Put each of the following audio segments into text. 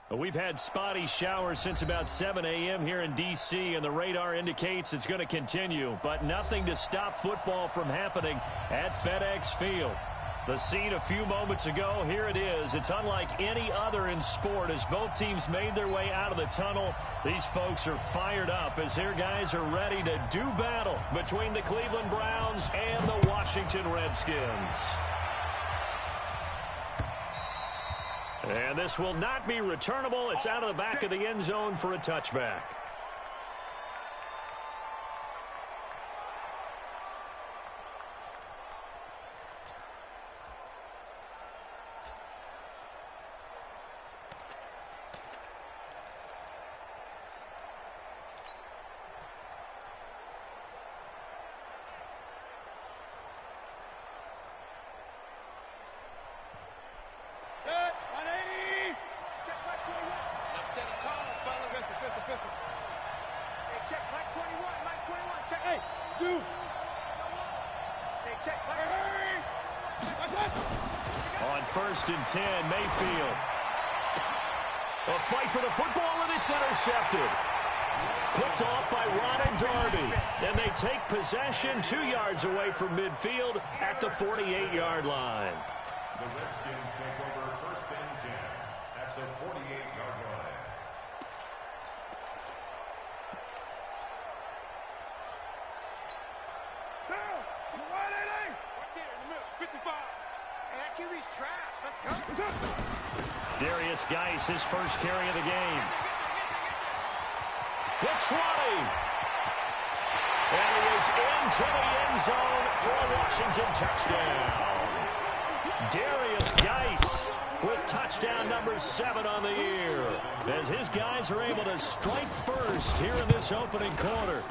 We've had spotty showers since about 7 a.m. here in D.C., and the radar indicates it's going to continue, but nothing to stop football from happening at FedEx Field. The scene a few moments ago, here it is. It's unlike any other in sport as both teams made their way out of the tunnel. These folks are fired up as their guys are ready to do battle between the Cleveland Browns and the Washington Redskins. And this will not be returnable. It's out of the back of the end zone for a touchback. On 1st and 10, Mayfield. A fight for the football, and it's intercepted. Picked off by Ron Darby. And they take possession 2 yards away from midfield at the 48-yard line. The Redskins take over 1st and 10 at the 48-yard line. Darius Geis, his first carry of the game. It's running. And he is into the end zone for a Washington touchdown. Darius Geis with touchdown number 7 on the year, as his guys are able to strike first here in this opening quarter.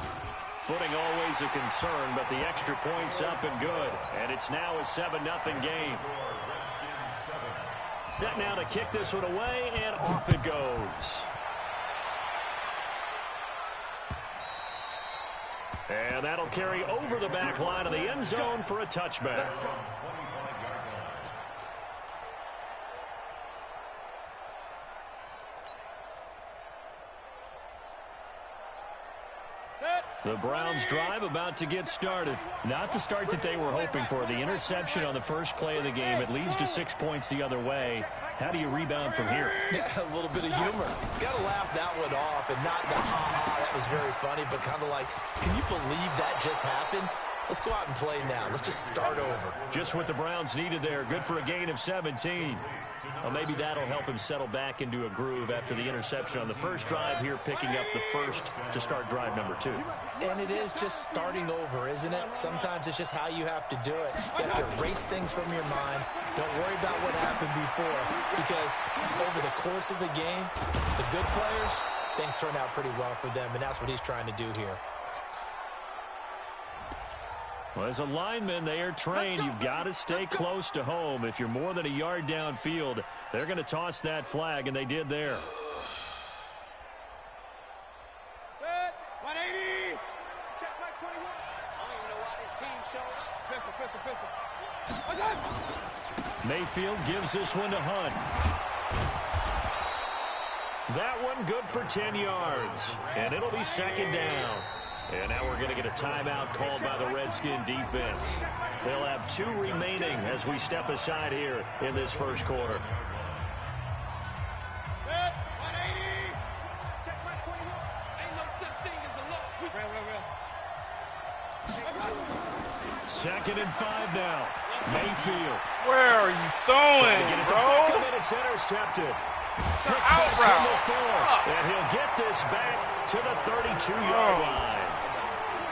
Footing always a concern, but the extra point's up and good. And it's now a 7-0 game. Set now to kick this one away, and off it goes. And that'll carry over the back line of the end zone for a touchback. The Browns drive about to get started. Not the start that they were hoping for. The interception on the first play of the game. It leads to 6 points the other way. How do you rebound from here? Yeah, a little bit of humor. Got to laugh that one off, and not the ha-ha, that was very funny, but kind of like, can you believe that just happened? Let's go out and play now. Let's just start over. Just what the Browns needed there. Good for a gain of 17. Well, maybe that'll help him settle back into a groove after the interception on the first drive here, picking up the first to start drive number 2. And it is just starting over, isn't it? Sometimes it's just how you have to do it. You have to erase things from your mind. Don't worry about what happened before, because over the course of the game, the good players, things turn out pretty well for them, and that's what he's trying to do here. Well, as a lineman, they are trained. You've got to stay close to home. If you're more than a yard downfield, they're going to toss that flag, and they did there. Set, 180. Check back 21. I don't even know why this team showed up. Mayfield gives this one to Hunt. That one good for 10 yards, and it'll be 2nd down. And now we're going to get a timeout called by the Redskin defense. They'll have 2 remaining as we step aside here in this first quarter. Second and 5 now. Mayfield. Where are you throwing, bro? It's intercepted. Out route. And he'll get this back to the 32-yard line.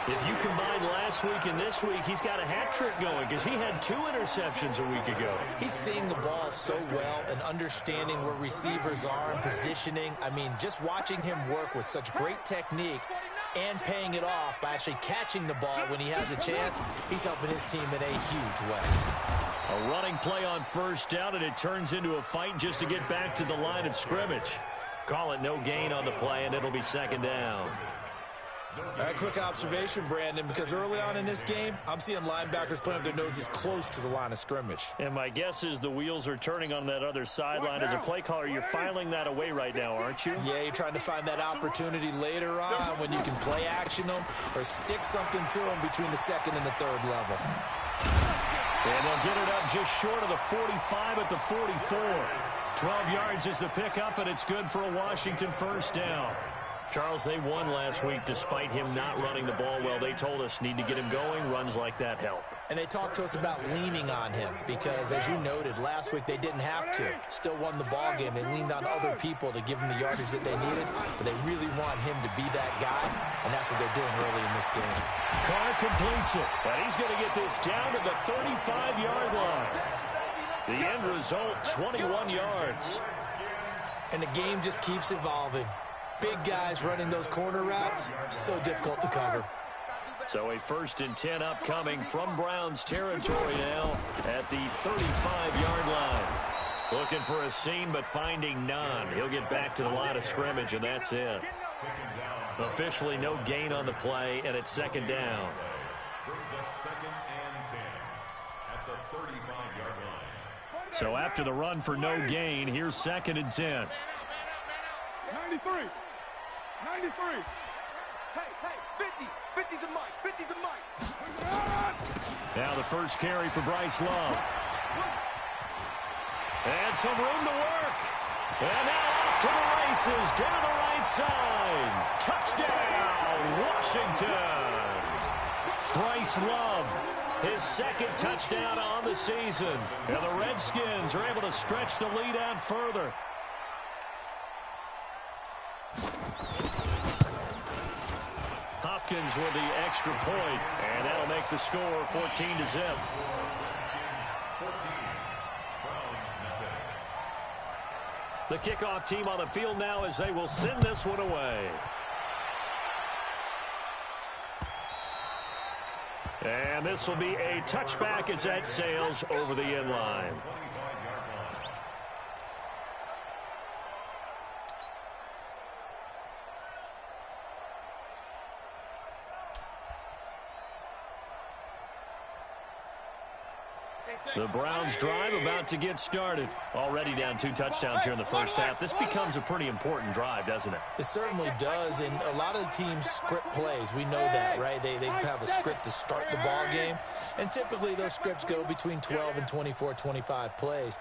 If you combine last week and this week, he's got a hat trick going because he had 2 interceptions a week ago. He's seeing the ball so well and understanding where receivers are and positioning. I mean, just watching him work with such great technique and paying it off by actually catching the ball when he has a chance, he's helping his team in a huge way. A running play on 1st down, and it turns into a fight just to get back to the line of scrimmage. Call it no gain on the play, and it'll be 2nd down. A quick observation, Brandon, because early on in this game, I'm seeing linebackers playing with their noses close to the line of scrimmage. And my guess is the wheels are turning on that other sideline. As a play caller, you're filing that away right now, aren't you? Yeah, you're trying to find that opportunity later on when you can play action them or stick something to them between the second and the third level. And they'll get it up just short of the 45 at the 44. 12 yards is the pickup, and it's good for a Washington first down. Charles, they won last week despite him not running the ball well. They told us need to get him going. Runs like that help. And they talked to us about leaning on him because, as you noted, last week they didn't have to. Still won the ball game. They leaned on other people to give them the yardage that they needed, but they really want him to be that guy, and that's what they're doing early in this game. Carr completes it, and he's going to get this down to the 35-yard line. The end result, 21 yards. And the game just keeps evolving. Big guys running those corner routes, so difficult to cover. So a 1st and 10 upcoming from Browns territory now at the 35-yard line. Looking for a seam, but finding none. He'll get back to the line of scrimmage, and that's it. Officially no gain on the play, and it's 2nd down. Brings up 2nd and 10 at the 35-yard line. So after the run for no gain, here's 2nd and 10. 93. 93. Hey, 50. 50's the mic. 50's the mic. Now the first carry for Bryce Love. And some room to work. And now off to the races down the right side. Touchdown, Washington. Bryce Love, his 2nd touchdown on the season. And the Redskins are able to stretch the lead out further. Hopkins with the extra point, and that'll make the score 14-0. The kickoff team on the field now as they will send this one away. And this will be a touchback as that sails over the end line. The Browns drive about to get started. Already down 2 touchdowns here in the first half. This becomes a pretty important drive, doesn't it? It certainly does, and a lot of the teams script plays. We know that, right? They have a script to start the ball game, and typically those scripts go between 12 and 24, 25 plays.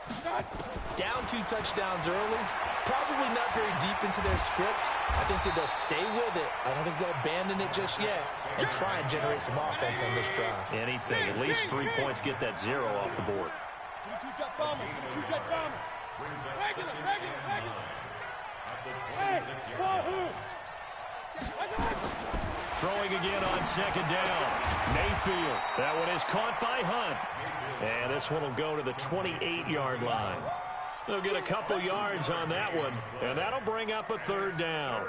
Down 2 touchdowns early, probably not very deep into their script. I think that they'll stay with it. I don't think they'll abandon it just yet and try and generate some offense on this drive. Anything. At least 3 points, get that 0 off the board. Throwing again on 2nd down. Mayfield. That one is caught by Hunt. And this one will go to the 28-yard line. They'll get a couple yards on that one, and that'll bring up a 3rd down.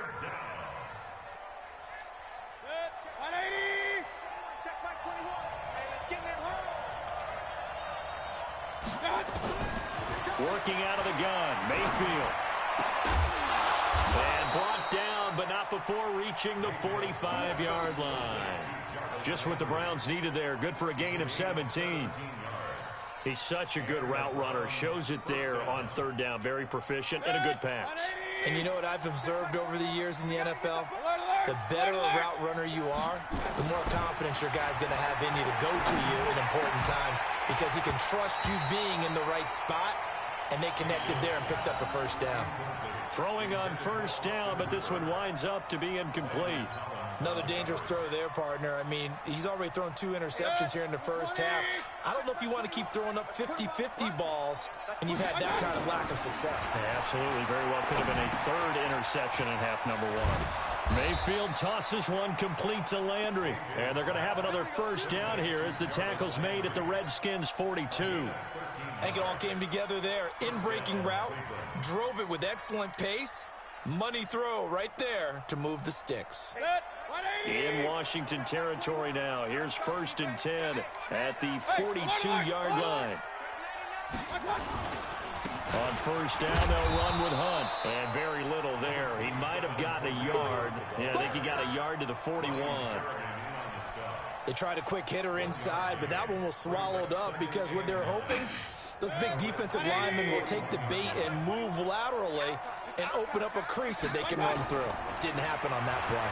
180. Check by 21. Hey, let's get that home. Working out of the gun, Mayfield. And brought down, but not before reaching the 45-yard line. Just what the Browns needed there. Good for a gain of 17. He's such a good route runner. Shows it there on 3rd down. Very proficient and a good pass. And you know what I've observed over the years in the NFL? The better a route runner you are, the more confidence your guy's going to have in you to go to you in important times because he can trust you being in the right spot, and they connected there and picked up a 1st down. Throwing on 1st down, but this one winds up to be incomplete. Another dangerous throw there, partner. I mean, he's already thrown 2 interceptions here in the first half. I don't know if you want to keep throwing up 50-50 balls, and you've had that kind of lack of success. Yeah, absolutely. Very well could have been a 3rd interception in half number 1. Mayfield tosses one complete to Landry. And they're going to have another 1st down here as the tackle's made at the Redskins' 42. I think it all came together there. In-breaking route, drove it with excellent pace. Money throw right there to move the sticks. In Washington territory now. Here's 1st and 10 at the 42-yard line. On first down, they'll run with Hunt. And very little there. He might have gotten a yard. Yeah, I think he got a yard to the 41. They tried a quick hitter inside, but that one was swallowed up because what they're hoping, those big defensive linemen will take the bait and move laterally and open up a crease that they can run through. Didn't happen on that play.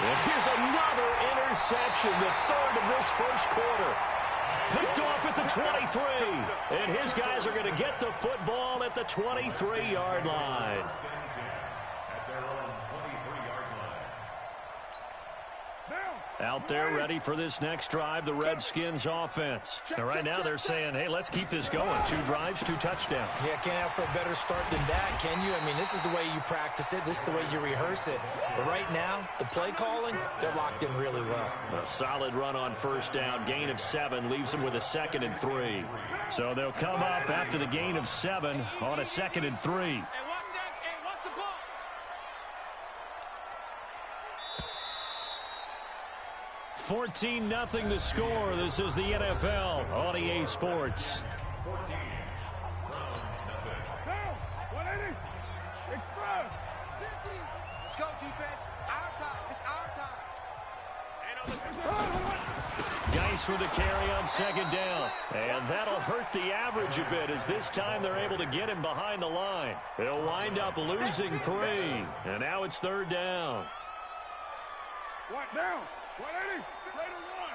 And here's another interception, the third of this first quarter. Picked off at the 23. And his guys are going to get the football at the 23-yard line. Out there ready for this next drive, the Redskins offense. And right now they're saying, hey, let's keep this going. 2 drives, 2 touchdowns. Yeah, can't ask for a better start than that, can you? I mean, this is the way you practice it. This is the way you rehearse it. But right now, the play calling, they're locked in really well. A solid run on first down. Gain of 7 leaves them with a 2nd and 3. So they'll come up after the gain of 7 on a 2nd and 3. 14-0 the score. This is the NFL on EA Sports. 14. Let's go, defense. Our time. It's our time. Geis with the carry on 2nd down. And that'll hurt the average a bit as this time they're able to get him behind the line. They'll wind up losing 3. And now it's 3rd down. What down? 180. Raider 1.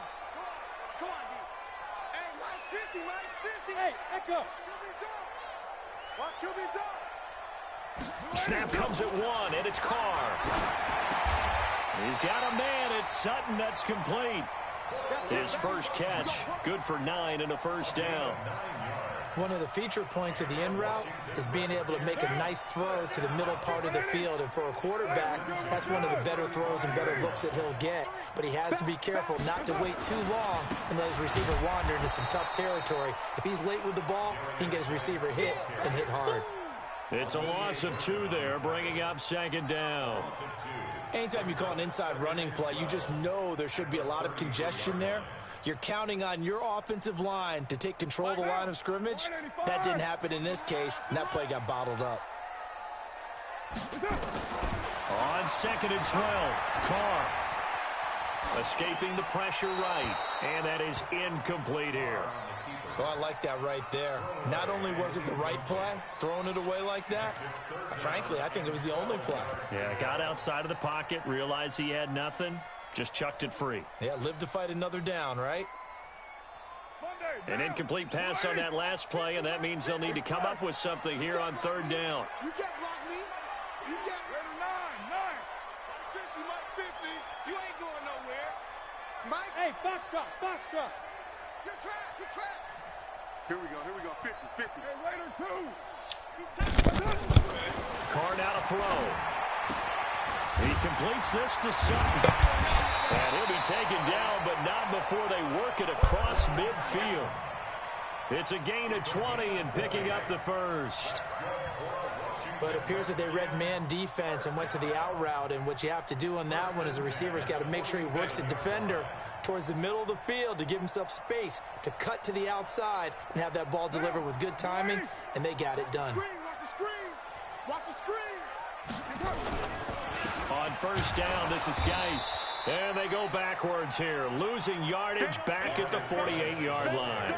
Come on, D. Hey, minus 50, minus 50. Hey, echo. Watch QB drop. Snap comes at 1, and it's Carr. He's got a man. It's Sutton. That's complete. His first catch, good for 9 and a first down. One of the feature points of the in route is being able to make a nice throw to the middle part of the field. And for a quarterback, that's one of the better throws and better looks that he'll get. But he has to be careful not to wait too long and let his receiver wander into some tough territory. If he's late with the ball, he can get his receiver hit and hit hard. It's a loss of 2 there, bringing up 2nd down. Anytime you call an inside running play, you just know there should be a lot of congestion there. You're counting on your offensive line to take control of the line of scrimmage. That didn't happen in this case, and that play got bottled up. On 2nd and 12, Carr escaping the pressure right, and that is incomplete here. So I like that right there. Not only was it the right play, throwing it away like that, frankly, I think it was the only play. Yeah, got outside of the pocket, realized he had nothing. Just chucked it free. Yeah, live to fight another down, right? An incomplete pass on that last play, and that means they'll need to come up with something here on 3rd down. You can't block me. You can't. 9. 50, Mike 50. You ain't going nowhere. Mike. Hey, Foxtrot. Get track. Here we go. 50. Hey, Raider 2. Carr now to throw. He completes this to Sutton. And he'll be taken down, but not before they work it across midfield. It's a gain of 20 and picking up the first. But it appears that they read man defense and went to the out route. And what you have to do on that one is the receiver's got to make sure he works the defender towards the middle of the field to give himself space to cut to the outside and have that ball delivered with good timing, and they got it done. Watch the screen. On first down, this is Geis. And they go backwards here, losing yardage back at the 48-yard line.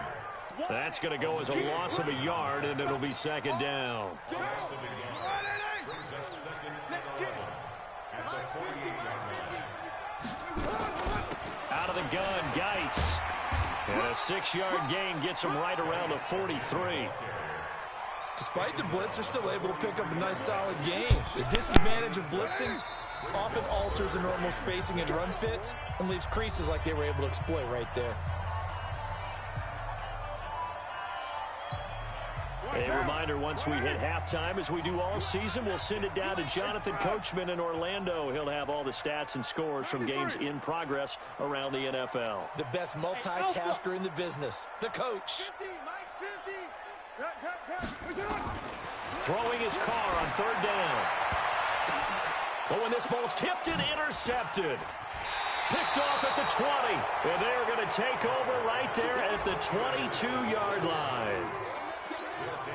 That's going to go as a loss of a yard, and it'll be 2nd down. Out of the gun, Geis. And a 6-yard gain gets him right around the 43. Despite the blitz, they're still able to pick up a nice, solid gain. The disadvantage of blitzing often alters the normal spacing and run fits and leaves creases like they were able to exploit right there. A reminder, once we hit halftime, as we do all season, we'll send it down to Jonathan Coachman in Orlando. He'll have all the stats and scores from games in progress around the NFL. The best multitasker in the business, the coach. 50, Mike's 50. Throwing his Carr on 3rd down. Oh, and this ball's tipped and intercepted. Picked off at the 20. And they're going to take over right there at the 22-yard line.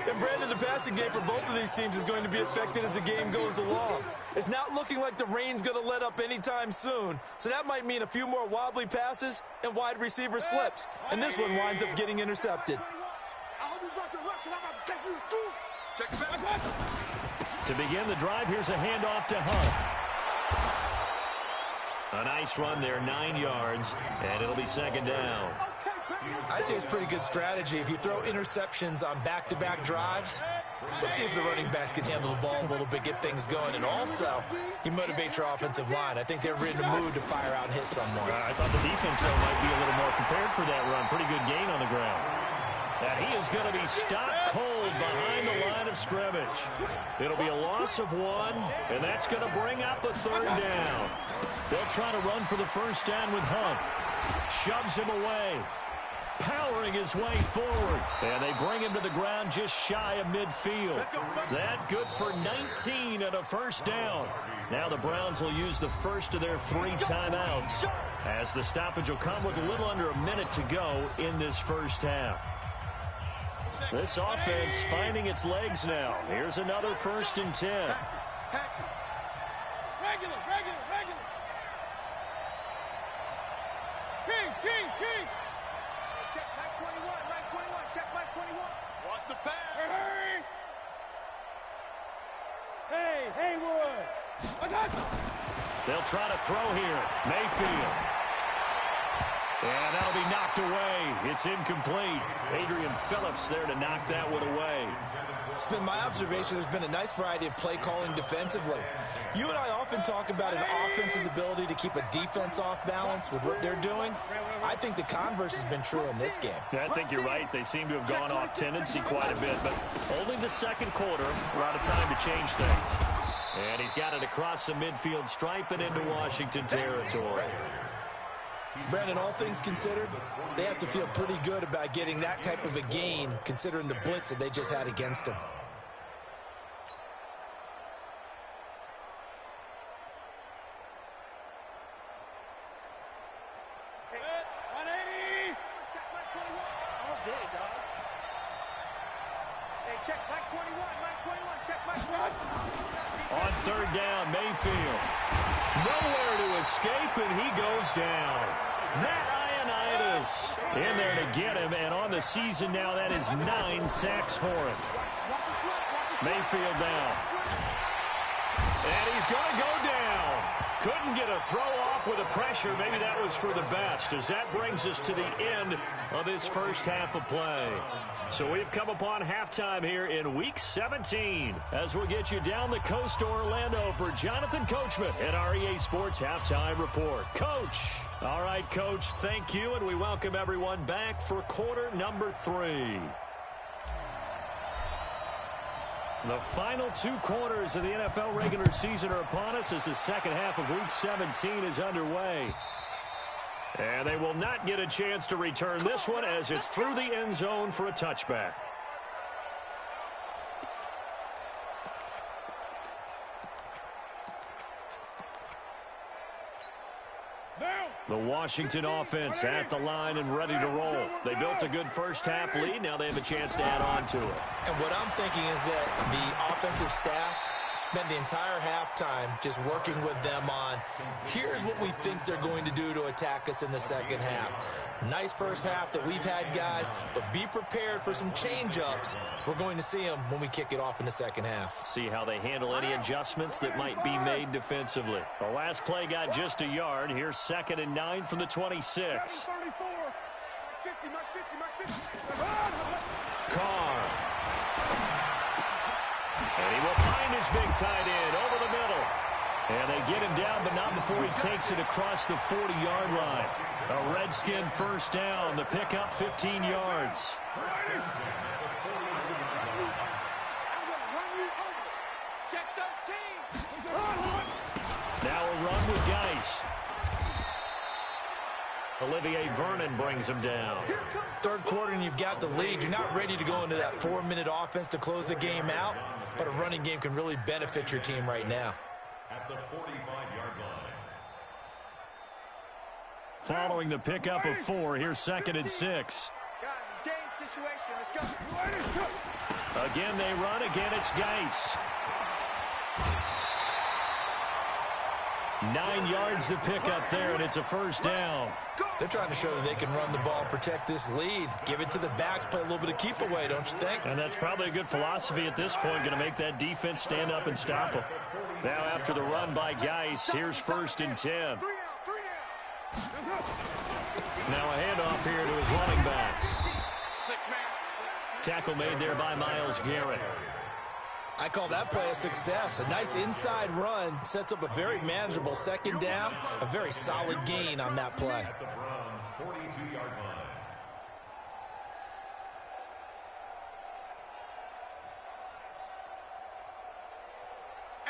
And Brandon, the passing game for both of these teams is going to be affected as the game goes along. It's not looking like the rain's going to let up anytime soon, so that might mean a few more wobbly passes and wide receiver slips. And this one winds up getting intercepted. To begin the drive, here's a handoff to Hunt. A nice run there, 9 yards, and it'll be second down. I'd say it's pretty good strategy. If you throw interceptions on back-to-back drives, we'll see if the running backs can handle the ball a little bit, get things going, and also you motivate your offensive line. I think they're in the mood to fire out and hit someone. I thought the defense, though, might be a little more prepared for that run. Pretty good gain on the ground. And he is going to be stopped cold behind the line of scrimmage. It'll be a loss of 1, and that's going to bring up a third down. They'll try to run for the first down with Hunt. Shoves him away. Powering his way forward. And they bring him to the ground just shy of midfield. That good for 19 and a first down. Now the Browns will use the first of their 3 timeouts, as the stoppage will come with a little under a minute to go in this first half. This offense finding its legs now. Here's another 1st and 10. Regular. King. Check Mike 21, check Mike 21. Watch the pass. Hey, Haywood. They'll try to throw here. Mayfield. And that'll be knocked away. It's incomplete. Adrian Phillips there to knock that one away. It's been my observation there's been a nice variety of play calling defensively. You and I often talk about an offense's ability to keep a defense off balance with what they're doing. I think the converse has been true in this game. I think you're right. They seem to have gone off tendency quite a bit, but only the second quarter. A lot of time to change things. And he's got it across the midfield stripe and into Washington territory. Brandon, all things considered, they have to feel pretty good about getting that type of a gain, considering the blitz that they just had against them. On third down, Mayfield. Nowhere to escape, and he goes down. Matt Ioannidis in there to get him, and on the season now, that is 9 sacks for him. Mayfield down. And he's going to go down. Couldn't get a throw off with the pressure. Maybe that was for the best, as that brings us to the end of this first half of play. So we've come upon halftime here in Week 17, as we'll get you down the coast to Orlando for Jonathan Coachman at REA Sports Halftime Report. Coach. All right, Coach, thank you, and we welcome everyone back for quarter number 3. The final 2 quarters of the NFL regular season are upon us as the second half of Week 17 is underway. And they will not get a chance to return this one as it's through the end zone for a touchback. The Washington offense at the line and ready to roll. They built a good first half lead. Now they have a chance to add on to it. And what I'm thinking is that the offensive staff spend the entire halftime just working with them on, here's what we think they're going to do to attack us in the second half. Nice first half that we've had, guys, but be prepared for some change-ups. We're going to see them when we kick it off in the second half. See how they handle any adjustments that might be made defensively. The last play got just a yard. Here's 2nd and 9 from the 26. Carr. And he will find his big tight end over the middle. And they get him down, but not before he takes it across the 40-yard line. A Redskin first down. The pickup 15 yards. Now a run with Geis. Olivier Vernon brings him down. Third quarter and you've got the lead. You're not ready to go into that 4-minute offense to close the game out, but a running game can really benefit your team right now. At the 45-yard line. Following the pickup of 4, here's 2nd and 6. Guys, it's game situation. Let's go. Again, they run. Again, it's Geis. 9 yards to pick up there, and it's a first down. They're trying to show that they can run the ball and protect this lead. Give it to the backs, play a little bit of keep away, don't you think? And that's probably a good philosophy at this point, going to make that defense stand up and stop them. Now after the run by Geis, here's 1st and 10. Now a handoff here to his running back. Tackle made there by Myles Garrett. I call that play a success. A nice inside run sets up a very manageable 2nd down, a very solid gain on that play. At the Browns' 42-yard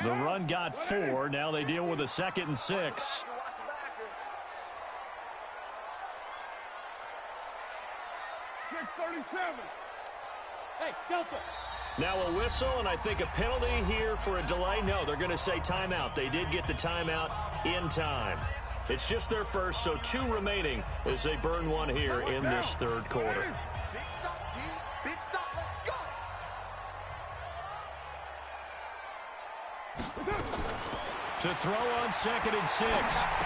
line. The run got 4. Now they deal with a 2nd and 6. 6:37. Hey, Delta. Now a whistle, and I think a penalty here for a delay. No, they're going to say timeout. They did get the timeout in time. It's just their first, so 2 remaining as they burn 1 here in this 3rd quarter. Big stop, G. Big stop. Let's go. To throw on 2nd and 6.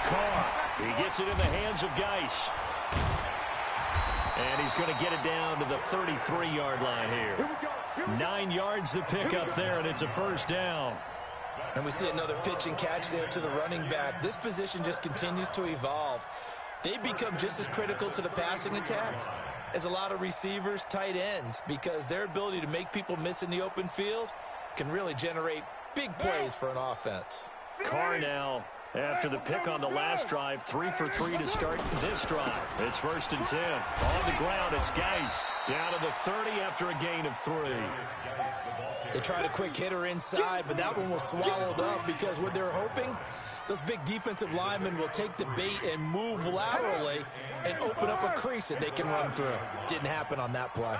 Carr. He gets it in the hands of Geis. And he's going to get it down to the 33-yard line here. 9 yards to pick up there, and it's a first down. And we see another pitch and catch there to the running back. This position just continues to evolve. They become just as critical to the passing attack as a lot of receivers, tight ends, because their ability to make people miss in the open field can really generate big plays for an offense. Carr now, after the pick on the last drive, 3 for 3 to start this drive. It's 1st and 10. On the ground, it's Geis. Down to the 30 after a gain of 3. They tried a quick hitter inside, but that one was swallowed up because what they're hoping, those big defensive linemen will take the bait and move laterally and open up a crease that they can run through. Didn't happen on that play.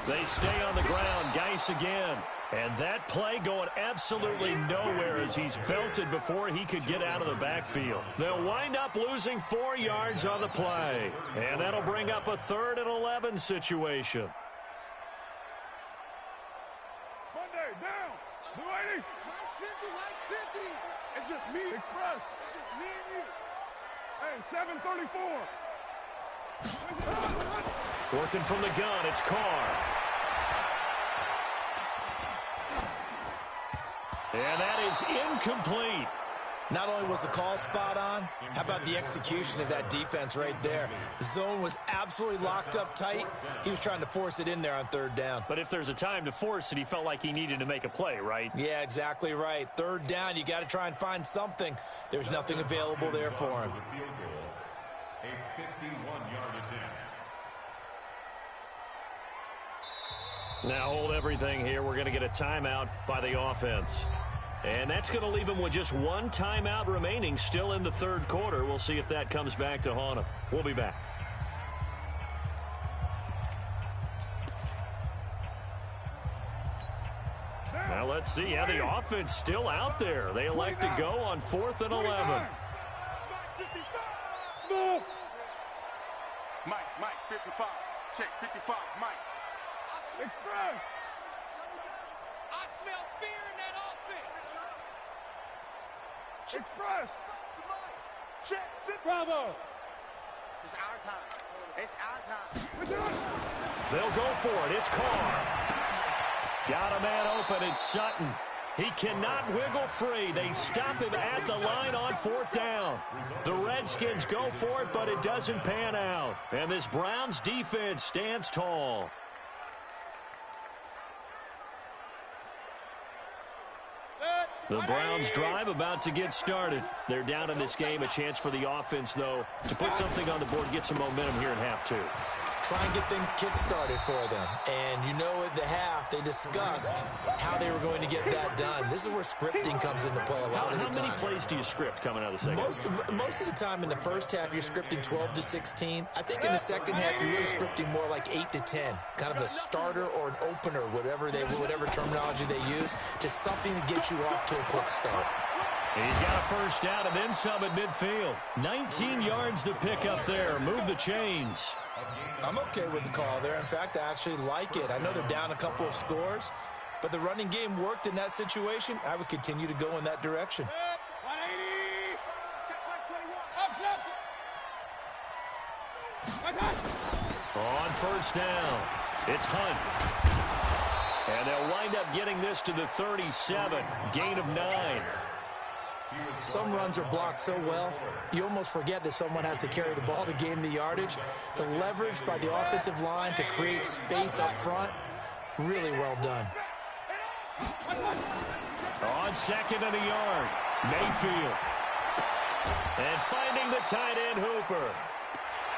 They stay on the ground. Geis again. And that play going absolutely nowhere as he's belted before he could get out of the backfield. They'll wind up losing 4 yards on the play. And that'll bring up a 3rd and 11 situation. Monday, down. 280. 950. It's just me. Express. It's just me and you. Hey, 734. Working from the gun, it's Carr. And that is incomplete. Not only was the call spot on, how about the execution of that defense right there? The zone was absolutely locked up tight. He was trying to force it in there on 3rd down. But if there's a time to force it, he felt like he needed to make a play, right? Yeah, exactly right. 3rd down, you got to try and find something. There's nothing available there for him. A 51-yard attempt. Now hold everything here. We're going to get a timeout by the offense. And that's going to leave him with just 1 timeout remaining still in the 3rd quarter. We'll see if that comes back to haunt him. We'll be back. Now let's see how the offense still out there. They elect to go on 4th and 11. Mike, 55. Check, 55, Mike. Express. I smell fear in that offense. Express. Check. Bravo. It's our time. It's our time. They'll go for it. It's Carr. Got a man open. It's Sutton. He cannot wiggle free. They stop him at the line on 4th down. The Redskins go for it, but it doesn't pan out. And this Browns defense stands tall. The Browns drive about to get started. They're down in this game. A chance for the offense, though, to put something on the board, get some momentum here in half 2. Try and get things kick-started for them. And you know at the half, they discussed how they were going to get that done. This is where scripting comes into play a lot of the time. How many plays do you script coming out of the second? Most of the time in the first half, you're scripting 12 to 16. I think in the second half, you're really scripting more like 8 to 10. Kind of a starter or an opener, whatever terminology they use, just something to get you off to a quick start. He's got a first down and then some at midfield. 19 yards to pick up there. Move the chains. I'm okay with the call there. In fact, I actually like it. I know they're down a couple of scores, but the running game worked in that situation. I would continue to go in that direction. 180. Check 121. On first down, it's Hunt. And they'll wind up getting this to the 37. Gain of 9. Some runs are blocked so well, you almost forget that someone has to carry the ball to gain the yardage. The leverage by the offensive line to create space up front, really well done. On second and a yard, Mayfield. And finding the tight end, Hooper.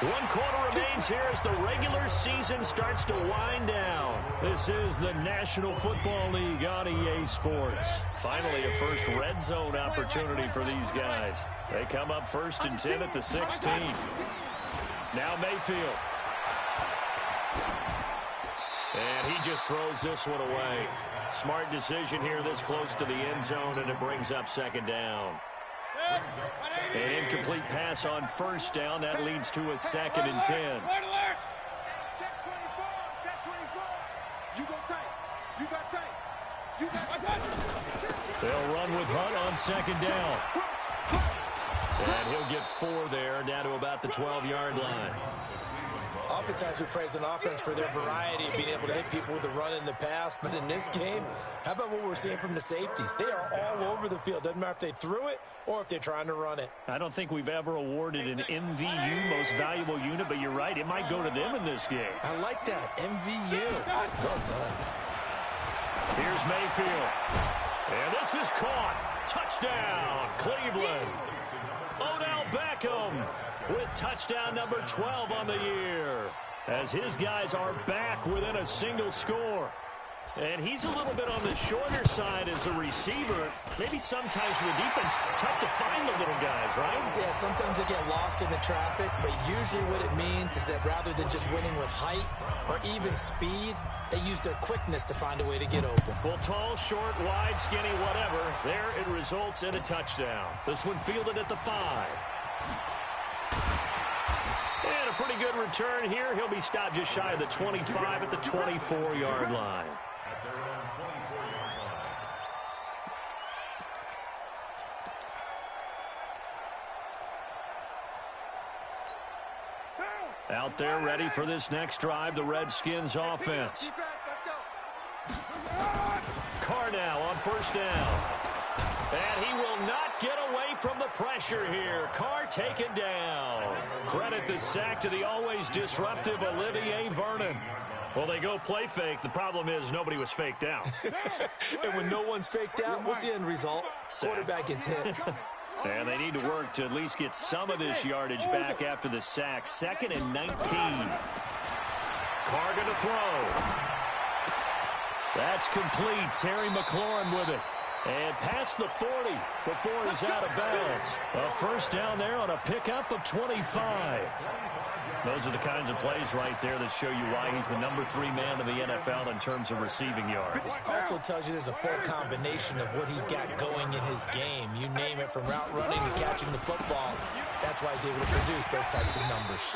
1 quarter remains here as the regular season starts to wind down. This is the National Football League on EA Sports. Finally, a first red zone opportunity for these guys. They come up 1st and 10 at the 16. Now Mayfield. And he just throws this one away. Smart decision here this close to the end zone, and it brings up 2nd down. An incomplete pass on first down. That leads to a 2nd and 10. Check 24. Check 24. You go tight. You got tight. You got tight. They'll run with Hunt on 2nd down. And he'll get 4 there, down to about the 12-yard line. Oftentimes we praise an offense for their variety of being able to hit people with the run and the pass. But in this game, how about what we're seeing from the safeties? They are all over the field. Doesn't matter if they threw it or if they're trying to run it. I don't think we've ever awarded an MVU, most valuable unit, but you're right. It might go to them in this game. I like that. MVU. Well done. Here's Mayfield. And this is caught. Touchdown, Cleveland. Odell Beckham with touchdown number 12 on the year, as his guys are back within a single score. And he's a little bit on the shorter side as a receiver. Maybe sometimes for the defense, tough to find the little guys, right? Yeah, sometimes they get lost in the traffic, but usually what it means is that rather than just winning with height or even speed, they use their quickness to find a way to get open. Well, tall, short, wide, skinny, whatever, there it results in a touchdown. This one fielded at the 5. And a pretty good return here. He'll be stopped just shy of the 25 at the 24-yard line. Out there ready for this next drive, the Redskins offense. Carr now on first down. And he will not get away from the pressure here. Carr taken down. Credit the sack to the always disruptive Olivier Vernon. Well, they go play fake. The problem is nobody was faked out. And when no one's faked out, what's the end result? Quarterback gets hit. And they need to work to at least get some of this yardage back after the sack. 2nd and 19. Carr going to throw. That's complete. Terry McLaurin with it. And past the 40 before he's out of bounds. A first down there on a pickup of 25. Those are the kinds of plays right there that show you why he's the number 3 man of the NFL in terms of receiving yards. Also tells you there's a full combination of what he's got going in his game. You name it, from route running to catching the football. That's why he's able to produce those types of numbers.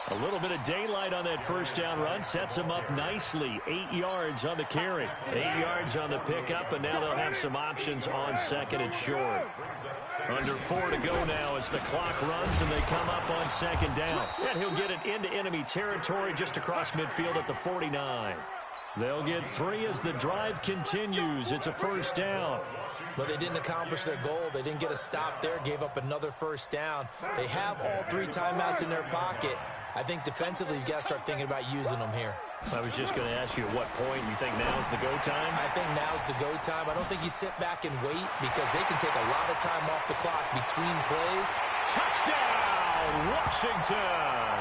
A little bit of daylight on that first down run sets him up nicely. 8 yards on the carry, 8 yards on the pickup, and now they'll have some options on 2nd and short. Under 4 to go now as the clock runs and they come up on 2nd down. And he'll get it into enemy territory just across midfield at the 49. They'll get 3 as the drive continues. It's a first down. But they didn't accomplish their goal. They didn't get a stop there, gave up another first down. They have all 3 timeouts in their pocket. I think defensively you got to start thinking about using them here. I was just going to ask you at what point you think now is the go time? I think now's the go time. I don't think you sit back and wait because they can take a lot of time off the clock between plays. Touchdown, Washington!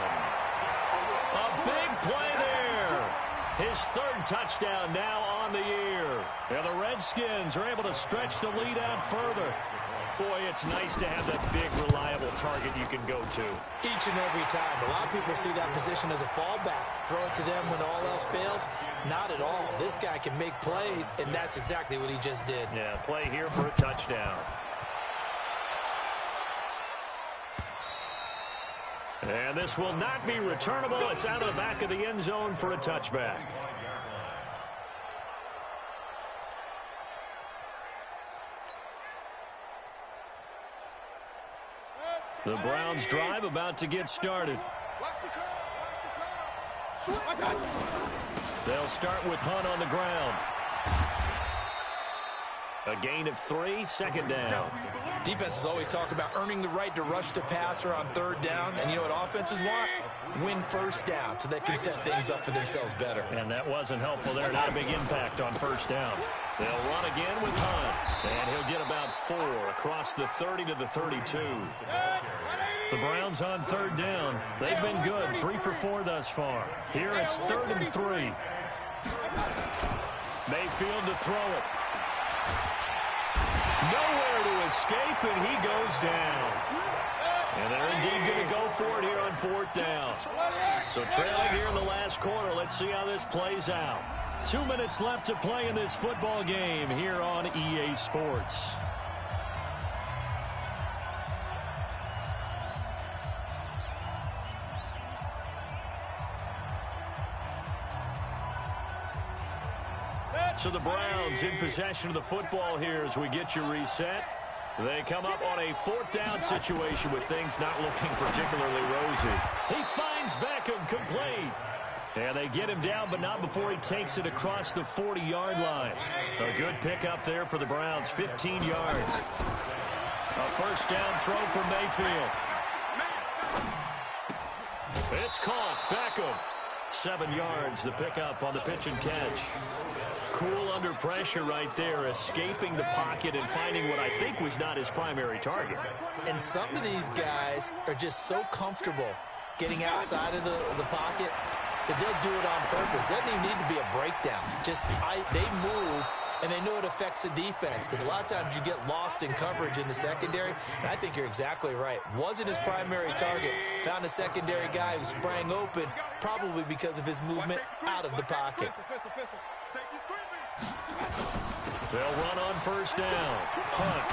A big play there. His 3rd touchdown now on the year. And the Redskins are able to stretch the lead out further. Boy, it's nice to have that big, reliable target you can go to. Each and every time. A lot of people see that position as a fallback. Throw it to them when all else fails. Not at all. This guy can make plays, and that's exactly what he just did. Yeah, play here for a touchdown. And this will not be returnable. It's out of the back of the end zone for a touchback. The Browns drive about to get started. They'll start with Hunt on the ground. A gain of 3, second down. Defenses always talk about earning the right to rush the passer on third down. And you know what offenses want? Win first down so they can set things up for themselves better. And that wasn't helpful there. Not a big impact on first down. They'll run again with Hunt. And he'll get about 4 across the 30 to the 32. The Browns on third down. They've been good. 3 for 4 thus far. Here it's 3rd and 3. Mayfield to throw it. Nowhere to escape, and he goes down. And they're indeed going to go for it here on 4th down. So trailing here in the last quarter. Let's see how this plays out. 2 minutes left to play in this football game here on EA Sports. So the Browns in possession of the football here as we get you reset. They come up on a 4th down situation with things not looking particularly rosy. He finds Beckham complete. And they get him down, but not before he takes it across the 40-yard line. A good pickup there for the Browns, 15 yards. A first down throw from Mayfield. It's caught. Beckham. 7 yards, the pickup on the pitch and catch. Cool under pressure right there, escaping the pocket and finding what I think was not his primary target. And some of these guys are just so comfortable getting outside of the pocket that they'll do it on purpose. It doesn't even need to be a breakdown. They move, and they know it affects the defense because a lot of times you get lost in coverage in the secondary, and I think you're exactly right. Wasn't his primary target. Found a secondary guy who sprang open, probably because of his movement out of the pocket. They'll run on first down. Hunt.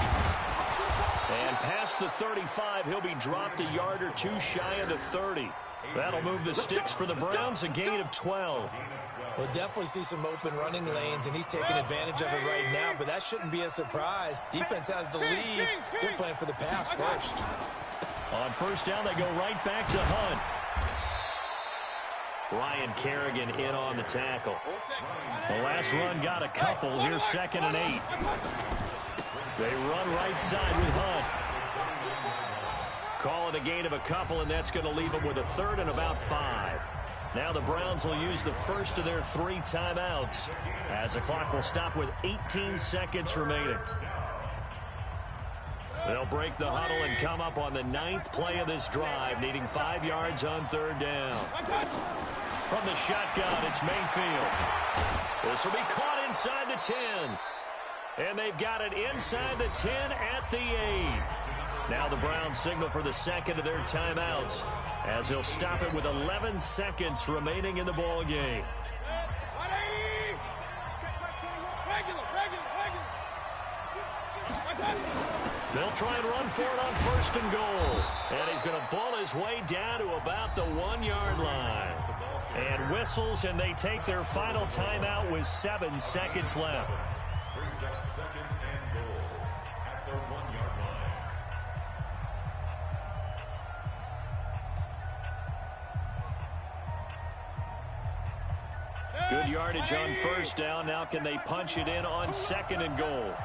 And past the 35, he'll be dropped a yard or 2 shy of the 30. That'll move the sticks for the Browns, a gain of 12. We'll definitely see some open running lanes, and he's taking advantage of it right now, but that shouldn't be a surprise. Defense has the lead. They're playing for the pass first. On first down, they go right back to Hunt. Ryan Kerrigan in on the tackle. The last run got a couple. Here's 2nd and 8. They run right side with Hunt. Call it a gain of a couple, and that's going to leave them with a 3rd and about 5. Now the Browns will use the first of their 3 timeouts as the clock will stop with 18 seconds remaining. They'll break the huddle and come up on the 9th play of this drive, needing 5 yards on 3rd down. From the shotgun, it's Mayfield. This will be caught inside the 10. And they've got it inside the 10 at the 8. Now the Browns signal for the 2nd of their timeouts as he'll stop it with 11 seconds remaining in the ball game. They'll try and run for it on 1st and goal. And he's going to ball his way down to about the 1-yard line. And whistles, and they take their final timeout with 7 seconds left. Brings up 2nd and goal at the 1-yard line. Good yardage on first down. Now can they punch it in on 2nd and goal?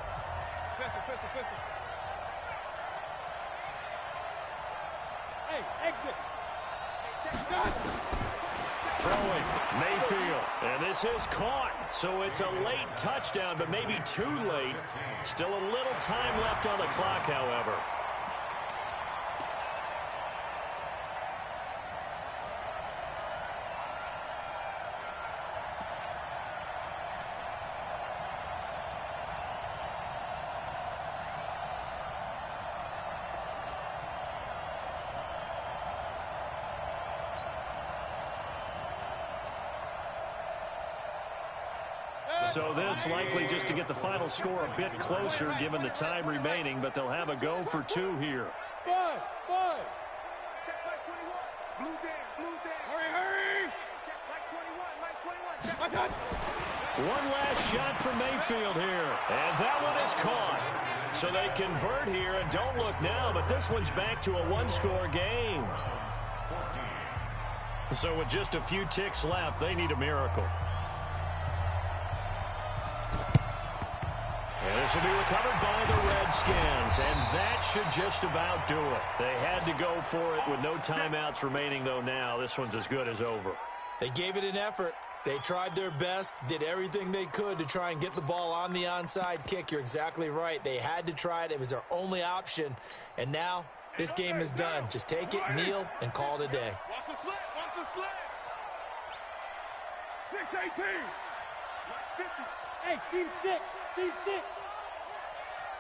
Throwing, Mayfield, and this is caught, so it's a late touchdown, but maybe too late. Still a little time left on the clock, however. So this likely just to get the final score a bit closer given the time remaining, but they'll have a go for 2 here. One last shot for Mayfield here. And that one is caught. So they convert here, and don't look now, but this one's back to a one-score game. So with just a few ticks left, they need a miracle. And this will be recovered by the Redskins, and that should just about do it. They had to go for it with no timeouts remaining, though now this one's as good as over. They gave it an effort. They tried their best, did everything they could to try and get the ball on the onside kick. You're exactly right. They had to try it. It was their only option. And now this game is done. Just take it, kneel, and call it a day. Watch the slip. Watch the slip. 6-18. 50. Hey, team 6. Team 6.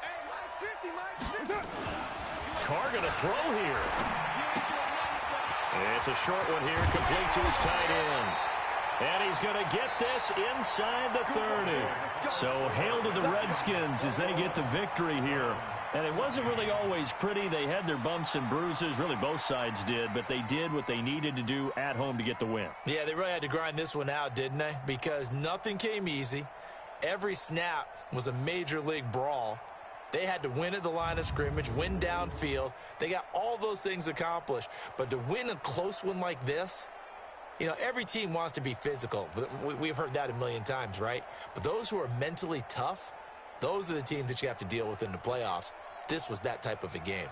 Hey, Mike 50, Mike 50. Carr going to throw here. It's a short one here, complete to his tight end. And he's going to get this inside the 30. So hail to the Redskins as they get the victory here. And it wasn't really always pretty. They had their bumps and bruises. Really, both sides did. But they did what they needed to do at home to get the win. Yeah, they really had to grind this one out, didn't they? Because nothing came easy. Every snap was a major league brawl. They had to win at the line of scrimmage, win downfield. They got all those things accomplished. But to win a close one like this, you know, every team wants to be physical. We've heard that a million times, right? But those who are mentally tough, those are the teams that you have to deal with in the playoffs. This was that type of a game.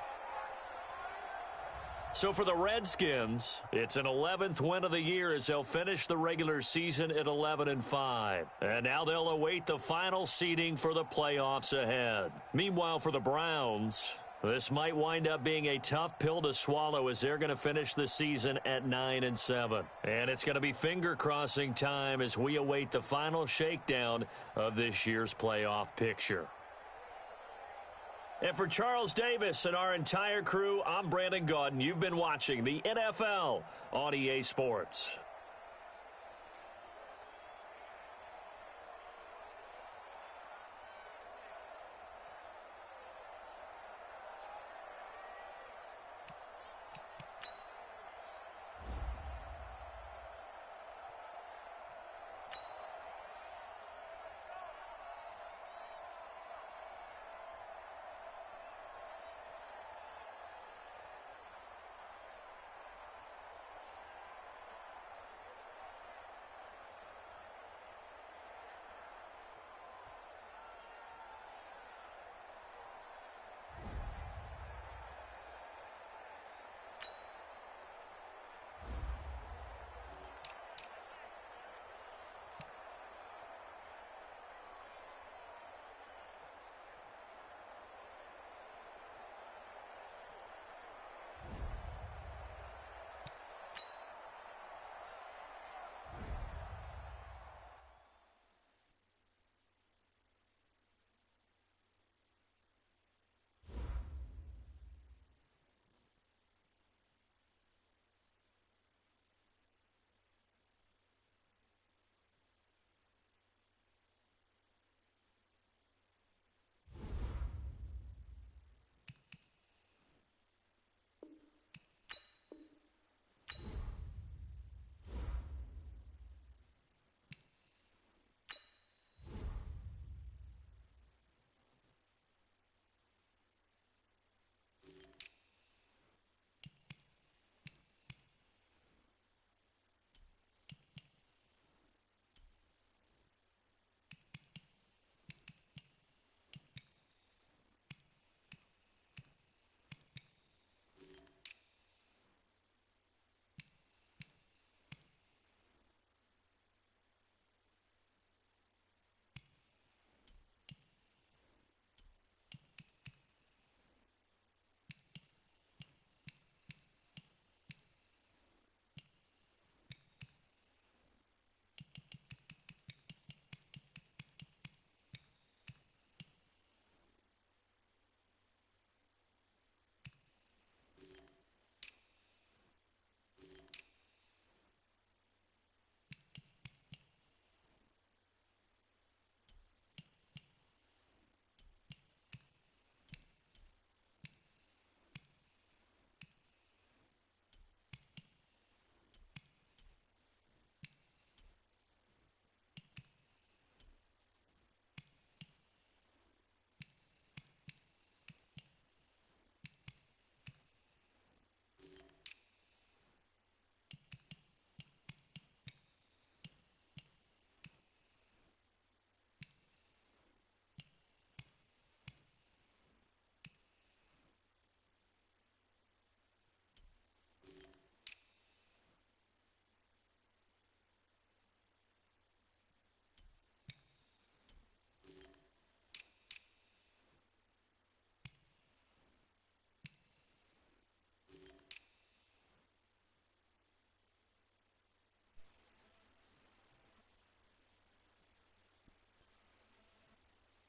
So for the Redskins, it's an 11th win of the year as they'll finish the regular season at 11-5. And now they'll await the final seeding for the playoffs ahead. Meanwhile, for the Browns, this might wind up being a tough pill to swallow as they're going to finish the season at 9-7. And it's going to be finger-crossing time as we await the final shakedown of this year's playoff picture. And for Charles Davis and our entire crew, I'm Brandon Gaudin. You've been watching the NFL on EA Sports.